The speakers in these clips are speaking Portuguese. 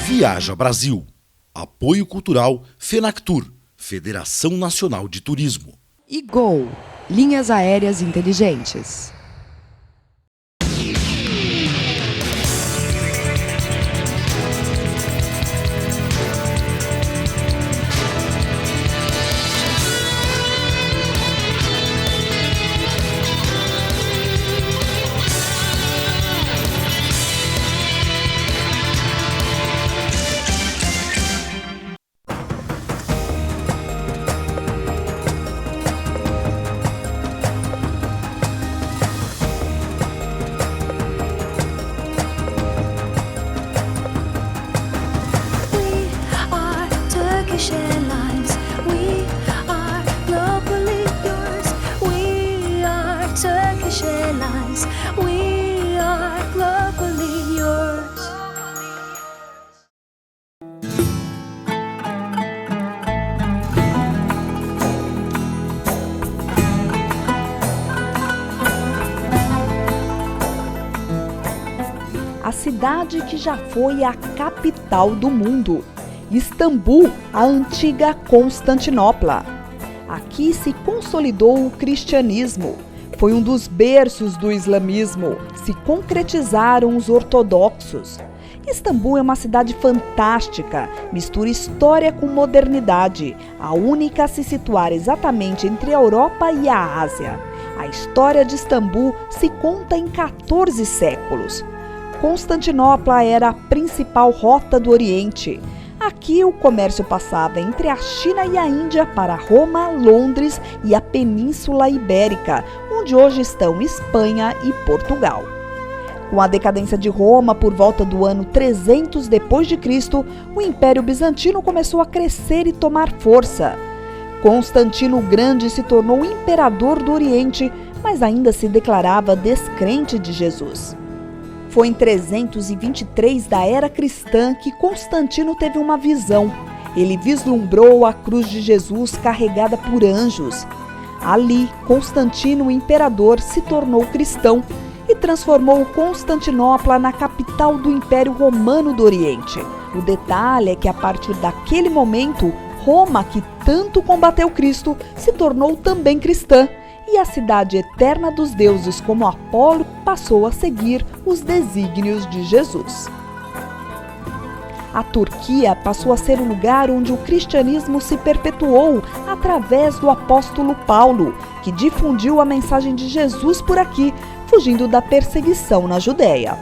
Viaja Brasil. Apoio Cultural FENACTUR, Federação Nacional de Turismo. E Gol, linhas aéreas inteligentes. A cidade que já foi a capital do mundo. Istambul, a antiga Constantinopla. Aqui se consolidou o cristianismo. Foi um dos berços do islamismo. Se concretizaram os ortodoxos. Istambul é uma cidade fantástica, mistura história com modernidade, a única a se situar exatamente entre a Europa e a Ásia. A história de Istambul se conta em 14 séculos. Constantinopla era a principal rota do Oriente. Aqui o comércio passava entre a China e a Índia para Roma, Londres e a Península Ibérica, onde hoje estão Espanha e Portugal. Com a decadência de Roma por volta do ano 300 d.C., o Império Bizantino começou a crescer e tomar força. Constantino o Grande se tornou imperador do Oriente, mas ainda se declarava descrente de Jesus. Foi em 323 da era cristã que Constantino teve uma visão. Ele vislumbrou a cruz de Jesus carregada por anjos. Ali, Constantino, o imperador, se tornou cristão e transformou Constantinopla na capital do Império Romano do Oriente. O detalhe é que, a partir daquele momento, Roma, que tanto combateu Cristo, se tornou também cristã. E a cidade eterna dos deuses como Apolo passou a seguir os desígnios de Jesus. A Turquia passou a ser o lugar onde o cristianismo se perpetuou através do apóstolo Paulo, que difundiu a mensagem de Jesus por aqui, fugindo da perseguição na Judéia.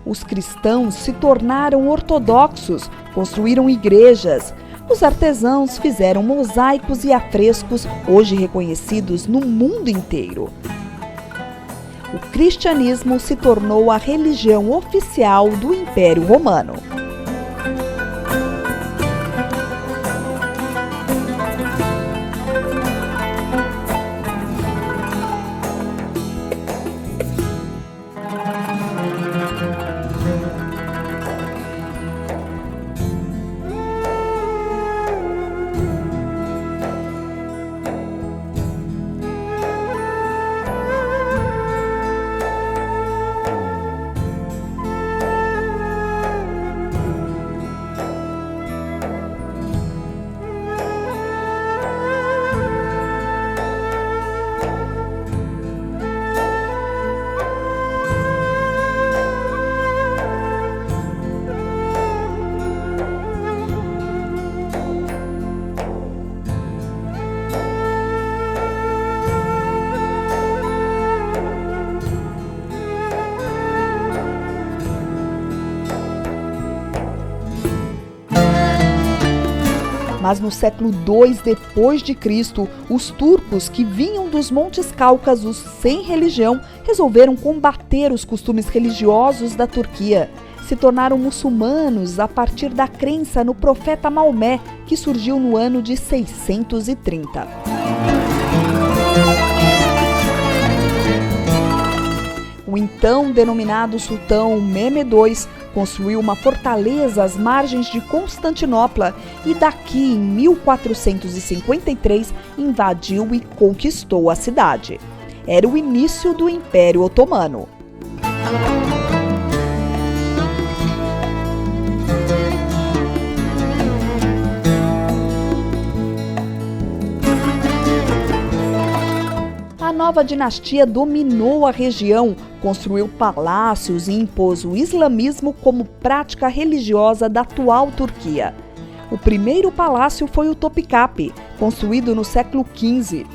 Os cristãos se tornaram ortodoxos, construíram igrejas. Os artesãos fizeram mosaicos e afrescos, hoje reconhecidos no mundo inteiro. O cristianismo se tornou a religião oficial do Império Romano. Mas no século II d.C., os turcos que vinham dos Montes Cáucasos sem religião resolveram combater os costumes religiosos da Turquia. Se tornaram muçulmanos a partir da crença no profeta Maomé, que surgiu no ano de 630. O então denominado sultão Mehmed II construiu uma fortaleza às margens de Constantinopla e daqui, em 1453, invadiu e conquistou a cidade. Era o início do Império Otomano. nova dinastia dominou a região, construiu palácios e impôs o islamismo como prática religiosa da atual Turquia. O primeiro palácio foi o Topkapı, construído no século XV.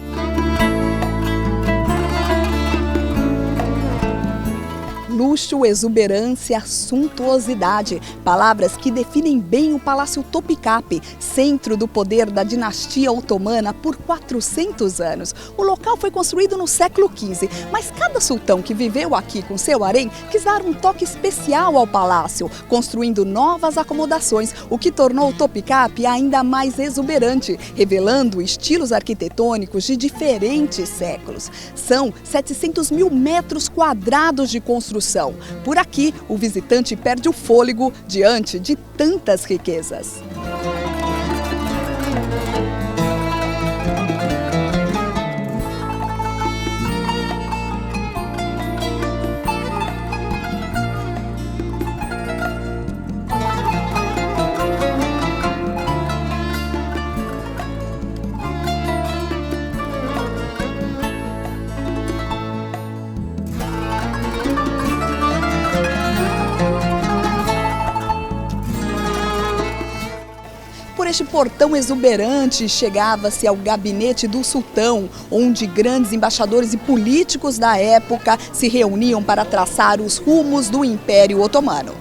Luxo, exuberância, suntuosidade, palavras que definem bem o Palácio Topkapı, centro do poder da dinastia otomana por 400 anos. O local foi construído no século XV, mas cada sultão que viveu aqui com seu harém quis dar um toque especial ao palácio, construindo novas acomodações, o que tornou o Topkapı ainda mais exuberante, revelando estilos arquitetônicos de diferentes séculos. São 700 mil metros quadrados de construção. Por aqui, o visitante perde o fôlego diante de tantas riquezas. Por este portão exuberante, chegava-se ao gabinete do sultão, onde grandes embaixadores e políticos da época se reuniam para traçar os rumos do Império Otomano.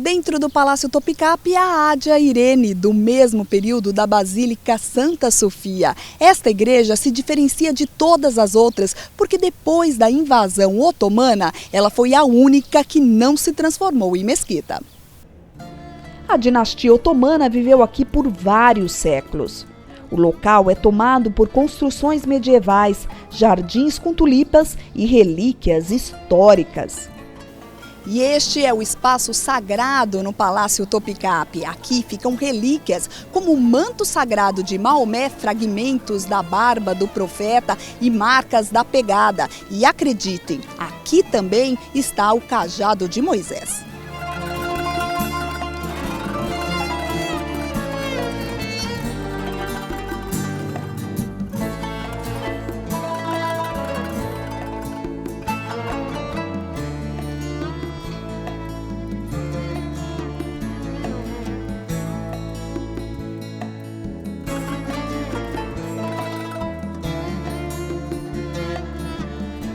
Dentro do Palácio Topkapı, a Hagia Irene, do mesmo período da Basílica Santa Sofia. Esta igreja se diferencia de todas as outras porque depois da invasão otomana, ela foi a única que não se transformou em mesquita. A dinastia otomana viveu aqui por vários séculos. O local é tomado por construções medievais, jardins com tulipas e relíquias históricas. E este é o espaço sagrado no Palácio Topkapı. Aqui ficam relíquias, como o manto sagrado de Maomé, fragmentos da barba do profeta e marcas da pegada. E acreditem, aqui também está o cajado de Moisés.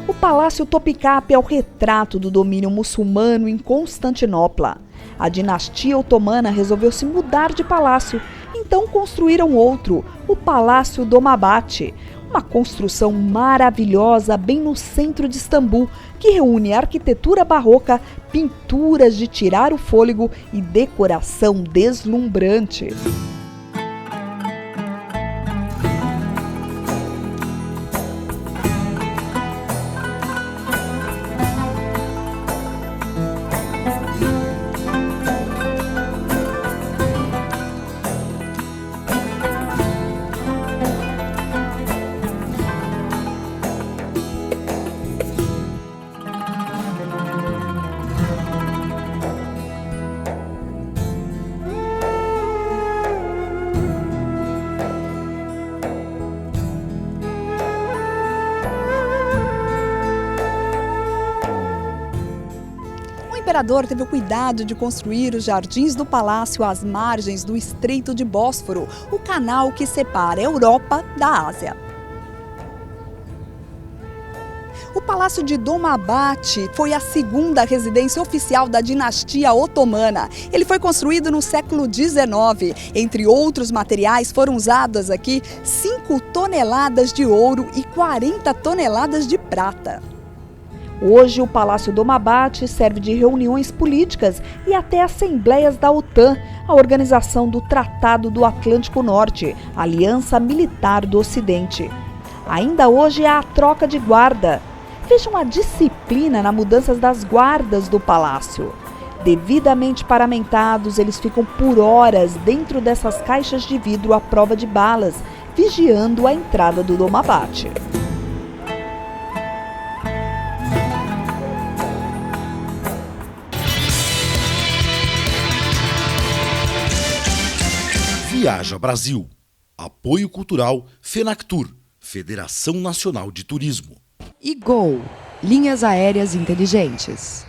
O Palácio Topkapı é o retrato do domínio muçulmano em Constantinopla. A dinastia otomana resolveu se mudar de palácio, então construíram outro, o Palácio Dolmabahçe, uma construção maravilhosa bem no centro de Istambul, que reúne arquitetura barroca, pinturas de tirar o fôlego e decoração deslumbrante. imperador teve o cuidado de construir os jardins do palácio às margens do Estreito de Bósforo, o canal que separa a Europa da Ásia. O Palácio de Dolmabahçe foi a segunda residência oficial da dinastia otomana. Ele foi construído no século XIX. Entre outros materiais, foram usadas aqui 5 toneladas de ouro e 40 toneladas de prata. Hoje, o Palácio Dolmabahçe serve de reuniões políticas e até assembleias da OTAN, a Organização do Tratado do Atlântico Norte, Aliança Militar do Ocidente. Ainda hoje há a troca de guarda. Vejam a disciplina na mudança das guardas do palácio. Devidamente paramentados, eles ficam por horas dentro dessas caixas de vidro à prova de balas, vigiando a entrada do Dolmabahçe. Viaja Brasil. Apoio Cultural Fenactur, Federação Nacional de Turismo. E Gol, linhas aéreas inteligentes.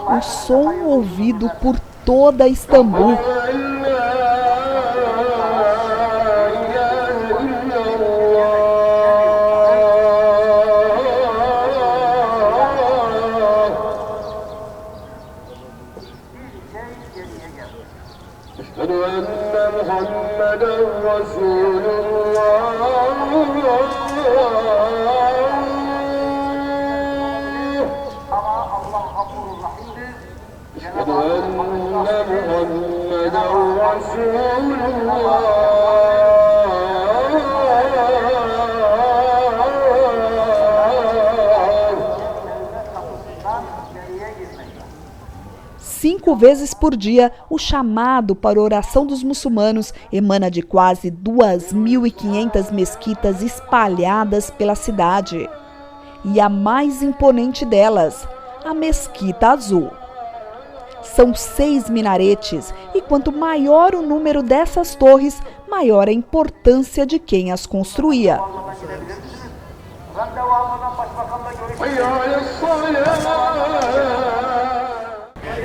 O som ouvido por toda Istambul. Cinco vezes por dia, o chamado para oração dos muçulmanos emana de quase 2.500 mesquitas espalhadas pela cidade. E a mais imponente delas, a Mesquita Azul. São 6 minaretes e quanto maior o número dessas torres, maior a importância de quem as construía.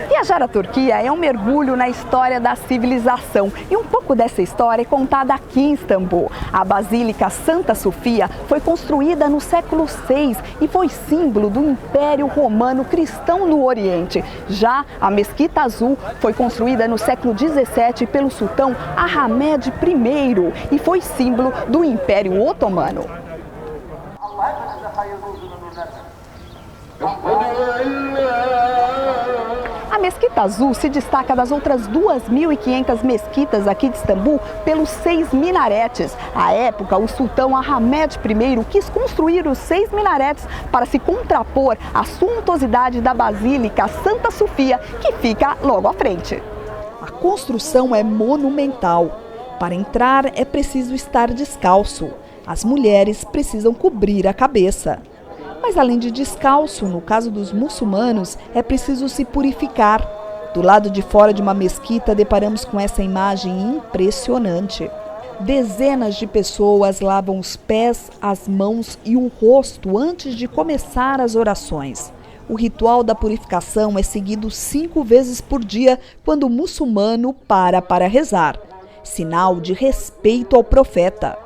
Viajar à Turquia é um mergulho na história da civilização e um pouco dessa história é contada aqui em Istambul. A Basílica Santa Sofia foi construída no século VI e foi símbolo do Império Romano Cristão no Oriente. Já a Mesquita Azul foi construída no século XVII pelo sultão Ahmed I e foi símbolo do Império Otomano. A Mesquita Azul se destaca das outras 2.500 mesquitas aqui de Istambul pelos 6 minaretes. À época, o sultão Ahmed I quis construir os 6 minaretes para se contrapor à suntuosidade da Basílica Santa Sofia, que fica logo à frente. A construção é monumental. Para entrar é preciso estar descalço. As mulheres precisam cobrir a cabeça. Mas além de descalço, no caso dos muçulmanos, é preciso se purificar. Do lado de fora de uma mesquita, deparamos com essa imagem impressionante. Dezenas de pessoas lavam os pés, as mãos e o rosto antes de começar as orações. O ritual da purificação é seguido 5 vezes por dia quando o muçulmano para rezar, sinal de respeito ao profeta.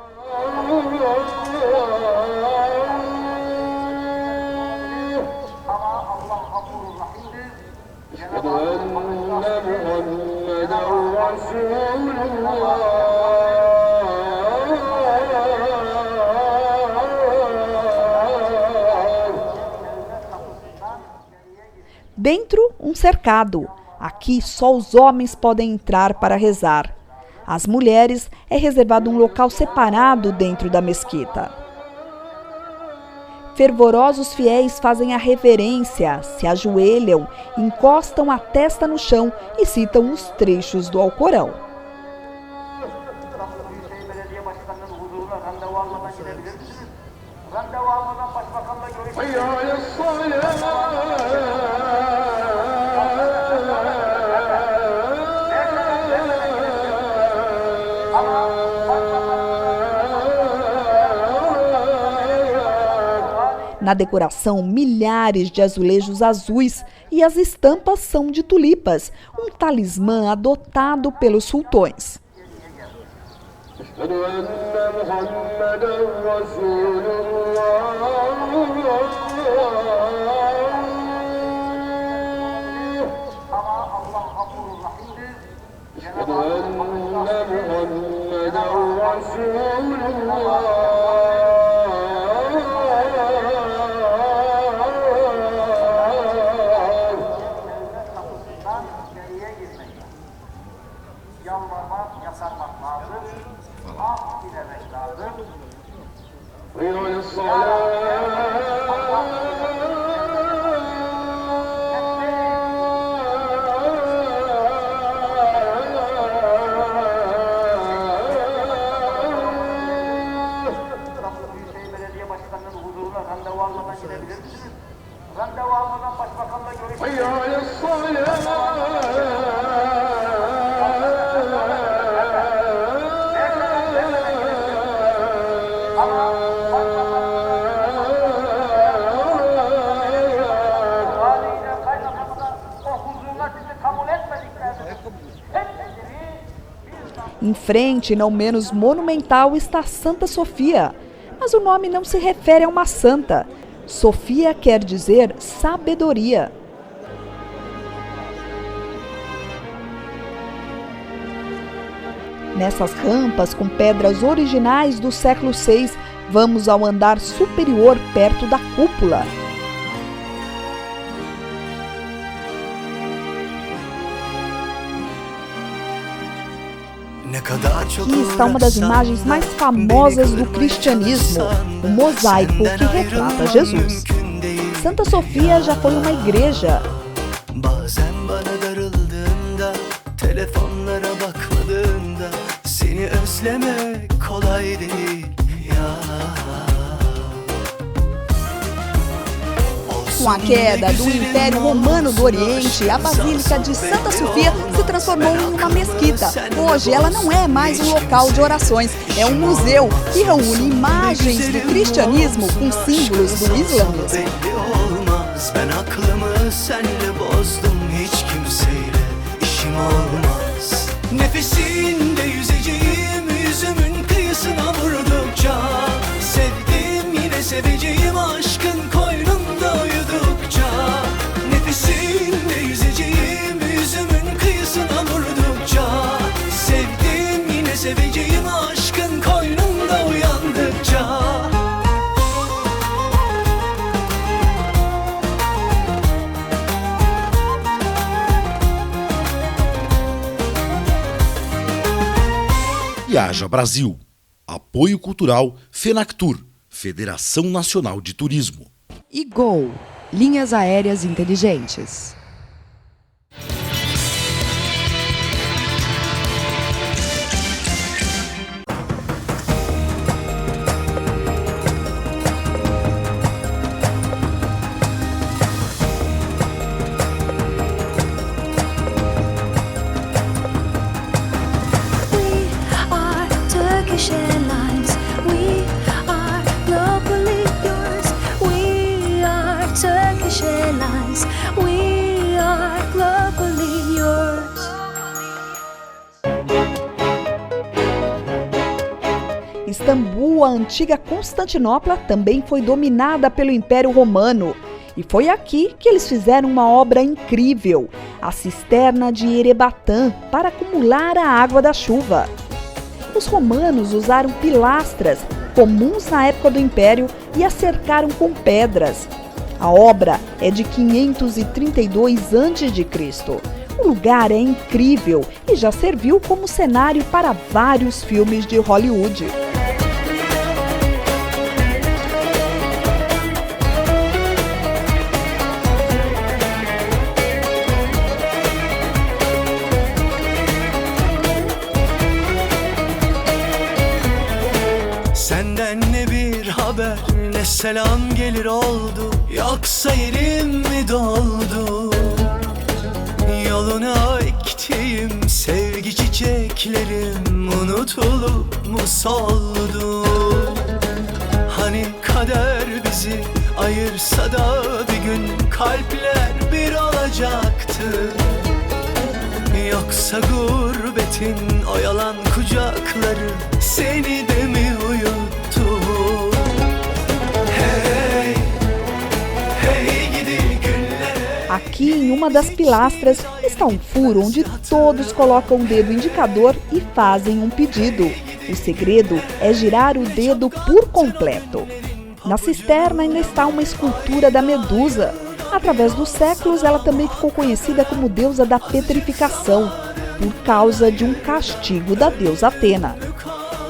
Dentro, um cercado. Aqui só os homens podem entrar para rezar. Às mulheres é reservado um local separado dentro da mesquita. Fervorosos fiéis fazem a reverência, se ajoelham, encostam a testa no chão e citam os trechos do Alcorão. Na decoração, milhares de azulejos azuis e as estampas são de tulipas, um talismã adotado pelos sultões. Em frente, não menos monumental, está Santa Sofia. Mas o nome não se refere a uma santa. Sofia quer dizer sabedoria. Nessas rampas com pedras originais do século VI, vamos ao andar superior perto da cúpula. Aqui está uma das imagens mais famosas do cristianismo, o mosaico que retrata Jesus. Santa Sofia já foi uma igreja. Com a queda do Império Romano do Oriente, a Basílica de Santa Sofia se transformou em uma mesquita. Hoje, ela não é mais um local de orações, é um museu que reúne imagens do cristianismo com símbolos do islamismo. Viaja Brasil. Apoio Cultural FENACTUR, Federação Nacional de Turismo. E Gol, linhas aéreas inteligentes. Istambul, a antiga Constantinopla, também foi dominada pelo Império Romano. E foi aqui que eles fizeram uma obra incrível, a cisterna de Erebatã, para acumular a água da chuva. Os romanos usaram pilastras, comuns na época do Império, e a cercaram com pedras. A obra é de 532 a.C. O lugar é incrível e já serviu como cenário para vários filmes de Hollywood. haber ne selam gelir oldu, yoksa yerim mi doldu? Yoluna ektiğim sevgi çiçeklerim unutulup mu soldu? Hani kader bizi ayırsa da bir gün kalpler bir olacaktı. Yoksa gurbetin o yalan kucakları seni de mi uyuttu? Hey, hey gidi günlere. Aqui em uma das pilastras está um furo onde todos colocam o dedo indicador e fazem um pedido. O segredo é girar o dedo por completo. Na cisterna ainda está uma escultura da Medusa. Através dos séculos, ela também ficou conhecida como deusa da petrificação, por causa de um castigo da deusa Atena.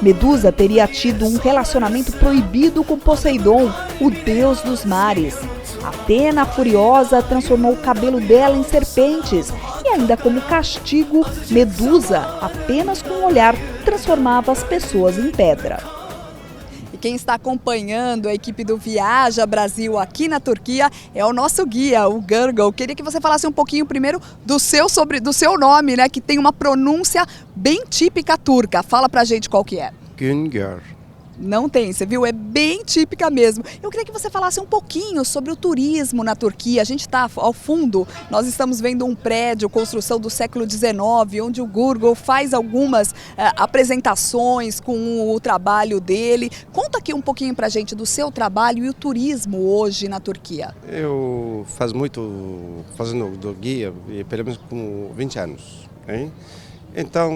Medusa teria tido um relacionamento proibido com Poseidon, o deus dos mares. Atena, furiosa, transformou o cabelo dela em serpentes e ainda como castigo, Medusa, apenas com um olhar, transformava as pessoas em pedra. E quem está acompanhando a equipe do Viaja Brasil aqui na Turquia é o nosso guia, o Gurgel. Queria que você falasse um pouquinho primeiro do seu nome, né, que tem uma pronúncia bem típica turca. Fala pra gente qual que é. Güngör. Não tem, você viu? É bem típica mesmo. Eu queria que você falasse um pouquinho sobre o turismo na Turquia. A gente está ao fundo, nós estamos vendo um prédio, construção do século XIX, onde o Gurgel faz algumas apresentações com o trabalho dele. Conta aqui um pouquinho pra gente do seu trabalho e o turismo hoje na Turquia. Eu faço muito, fazendo do guia, pelo menos com 20 anos. Hein? Então,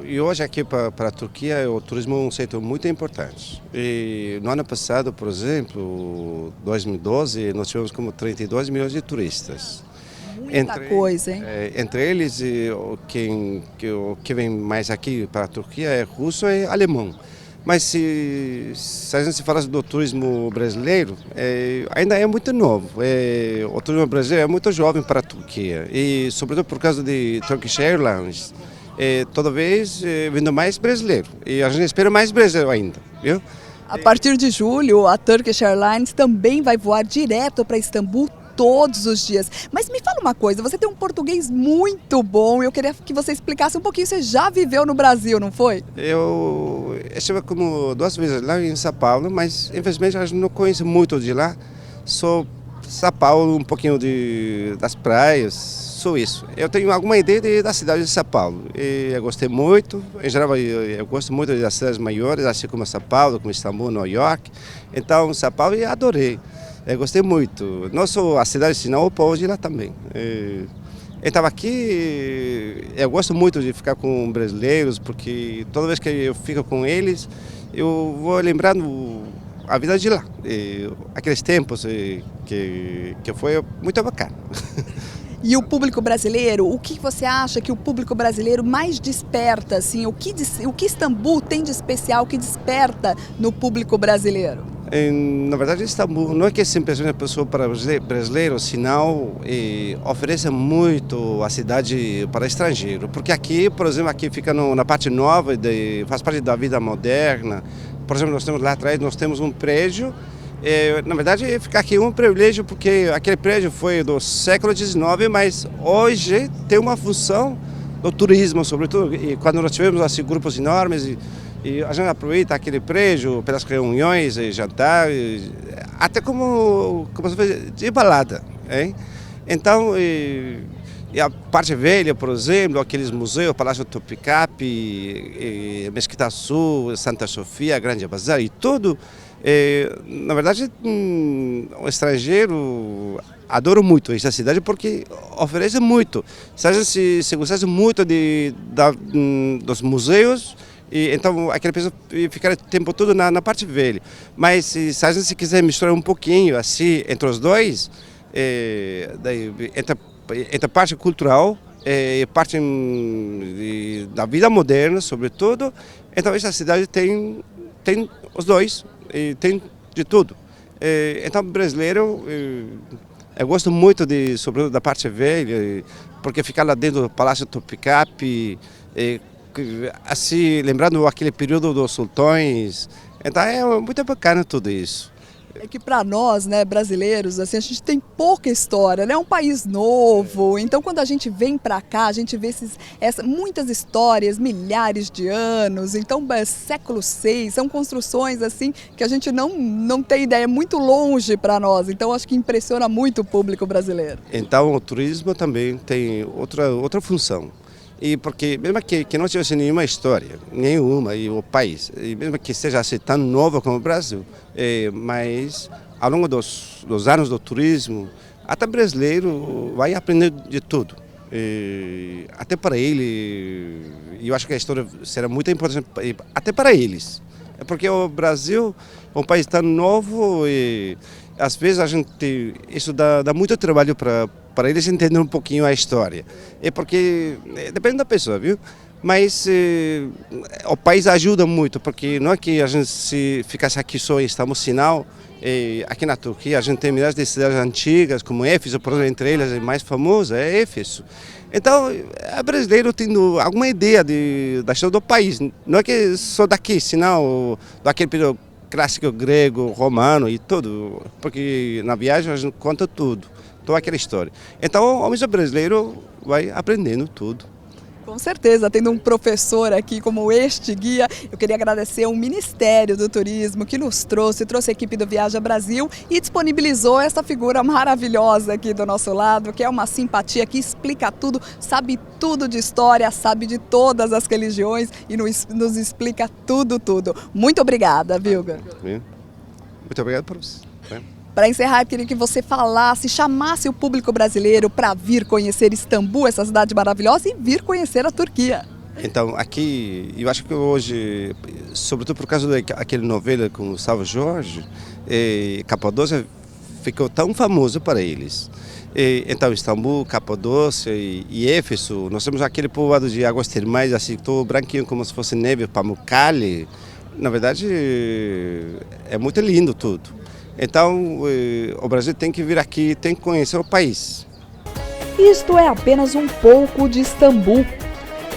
e hoje aqui para a Turquia o turismo é um setor muito importante. E no ano passado, por exemplo, 2012, nós tivemos como 32 milhões de turistas. Muita coisa, hein? Entre eles, que vem mais aqui para a Turquia é russo e alemão. Mas se a gente fala do turismo brasileiro, ainda é muito novo. O turismo brasileiro é muito jovem para a Turquia. E sobretudo por causa de Turkish Airlines, toda vez vindo mais brasileiro. E a gente espera mais brasileiro ainda, viu? A partir de julho, a Turkish Airlines também vai voar direto para Istambul todos os dias. Mas me fala uma coisa, você tem um português muito bom, eu queria que você explicasse um pouquinho, você já viveu no Brasil, não foi? Eu estive como 2 vezes lá em São Paulo, mas infelizmente a gente não conhece muito de lá, só São Paulo, um pouquinho das praias, só isso. Eu tenho alguma ideia da cidade de São Paulo, e eu gostei muito, em geral eu gosto muito das cidades maiores, assim como São Paulo, como Istambul, Nova York, então São Paulo eu adorei. Eu gostei muito. Não só a cidade, senão o povo de lá também. Eu estava aqui, eu gosto muito de ficar com brasileiros, porque toda vez que eu fico com eles, eu vou lembrando a vida de lá. Aqueles tempos que foi muito bacana. E o público brasileiro, o que você acha que o público brasileiro mais desperta? Assim, o que Istambul tem de especial que desperta no público brasileiro? Na verdade, Istambul não é que simplesmente a pessoa para brasileiro, senão oferece muito a cidade para estrangeiro. Porque aqui, por exemplo, aqui fica na parte nova, faz parte da vida moderna. Por exemplo, nós temos lá atrás, nós temos um prédio. Na verdade, ficar aqui é um privilégio, porque aquele prédio foi do século XIX, mas hoje tem uma função do turismo, sobretudo. E quando nós tivemos assim, grupos enormes, e a gente aproveita aquele prédio pelas reuniões, jantar, até como de balada. Hein? Então, e a parte velha, por exemplo, aqueles museus, Palácio Topkapi, Mesquita Sul, Santa Sofia, Grande Bazar e tudo, na verdade, o estrangeiro adora muito essa cidade porque oferece muito. Se a gente se gostasse muito dos museus, então aquela pessoa ficar o tempo todo na parte velha. Mas se a gente quiser misturar um pouquinho assim entre os dois, entre a parte cultural e parte da vida moderna, sobretudo, então essa cidade tem os dois, tem de tudo. Então brasileiro, eu gosto muito sobretudo da parte velha, porque ficar lá dentro do Palácio Topkapi, assim, lembrando aquele período dos sultões, Então é muito bacana tudo isso. É que para nós, né, brasileiros, assim, a gente tem pouca história, né? É um país novo, então quando a gente vem para cá, a gente vê muitas histórias, milhares de anos, então século VI, são construções assim que a gente não tem ideia, é muito longe para nós, então acho que impressiona muito o público brasileiro. Então o turismo também tem outra função. E porque mesmo que não tivesse nenhuma história, nenhuma, e o país, e mesmo que seja assim tão novo como o Brasil, mas ao longo dos anos do turismo, até brasileiro vai aprender de tudo. Até para ele, eu acho que a história será muito importante até para eles. É porque o Brasil é um país tão novo e às vezes isso dá muito trabalho para eles entenderem um pouquinho a história. É porque depende da pessoa, viu? Mas o país ajuda muito, porque não é que a gente se ficasse aqui só em Istambul, sinal. Aqui na Turquia a gente tem milhares de cidades antigas, como Éfeso, por exemplo, entre elas a mais famosa é Éfeso. Então, é brasileiro tendo alguma ideia da história do país. Não é que só daqui, senão daquele período clássico grego, romano e tudo, porque na viagem a gente conta tudo, toda aquela história. Então o mesmo brasileiro vai aprendendo tudo. Com certeza, tendo um professor aqui como este guia, eu queria agradecer ao Ministério do Turismo que nos trouxe a equipe do Viaja Brasil e disponibilizou essa figura maravilhosa aqui do nosso lado, que é uma simpatia, que explica tudo, sabe tudo de história, sabe de todas as religiões e nos explica tudo. Muito obrigada, Vilga. Muito obrigado por você. Para encerrar, eu queria que você chamasse o público brasileiro para vir conhecer Istambul, essa cidade maravilhosa, e vir conhecer a Turquia. Então, aqui, eu acho que hoje, sobretudo por causa daquela novela com o Salvo Jorge, Capadócia ficou tão famoso para eles. Então, Istambul, Capadócia e Éfeso, nós temos aquele povoado de águas termais, assim, todo branquinho, como se fosse neve, Pamukkale. Na verdade, é muito lindo tudo. Então, o Brasil tem que vir aqui, tem que conhecer o país. Isto é apenas um pouco de Istambul.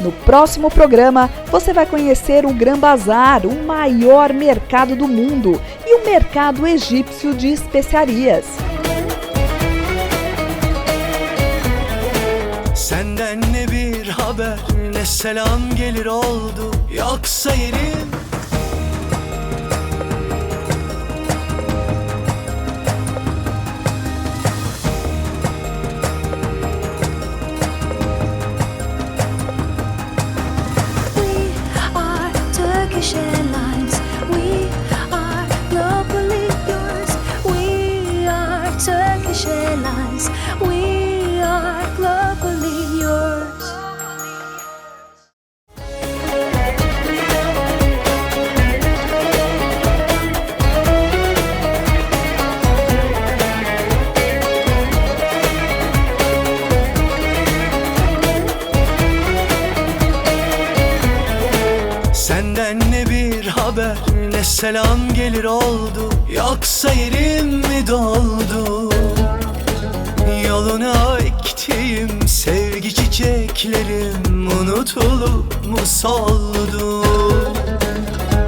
No próximo programa, você vai conhecer o Gran Bazar, o maior mercado do mundo, e o mercado egípcio de especiarias. Senden ne bir haber, ne selam gelir oldu, yoksa yerim. Airlines, we are globally yours. We are Turkish Airlines, we are globally yours. Senden ne bir haber, ne selam gelir oldu, yoksa yerim mi doldu? Yoluna ektiğim sevgi çiçeklerim unutulup mu soldu?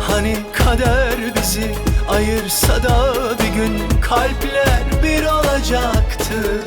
Hani kader bizi ayırsa da bir gün kalpler bir olacaktı.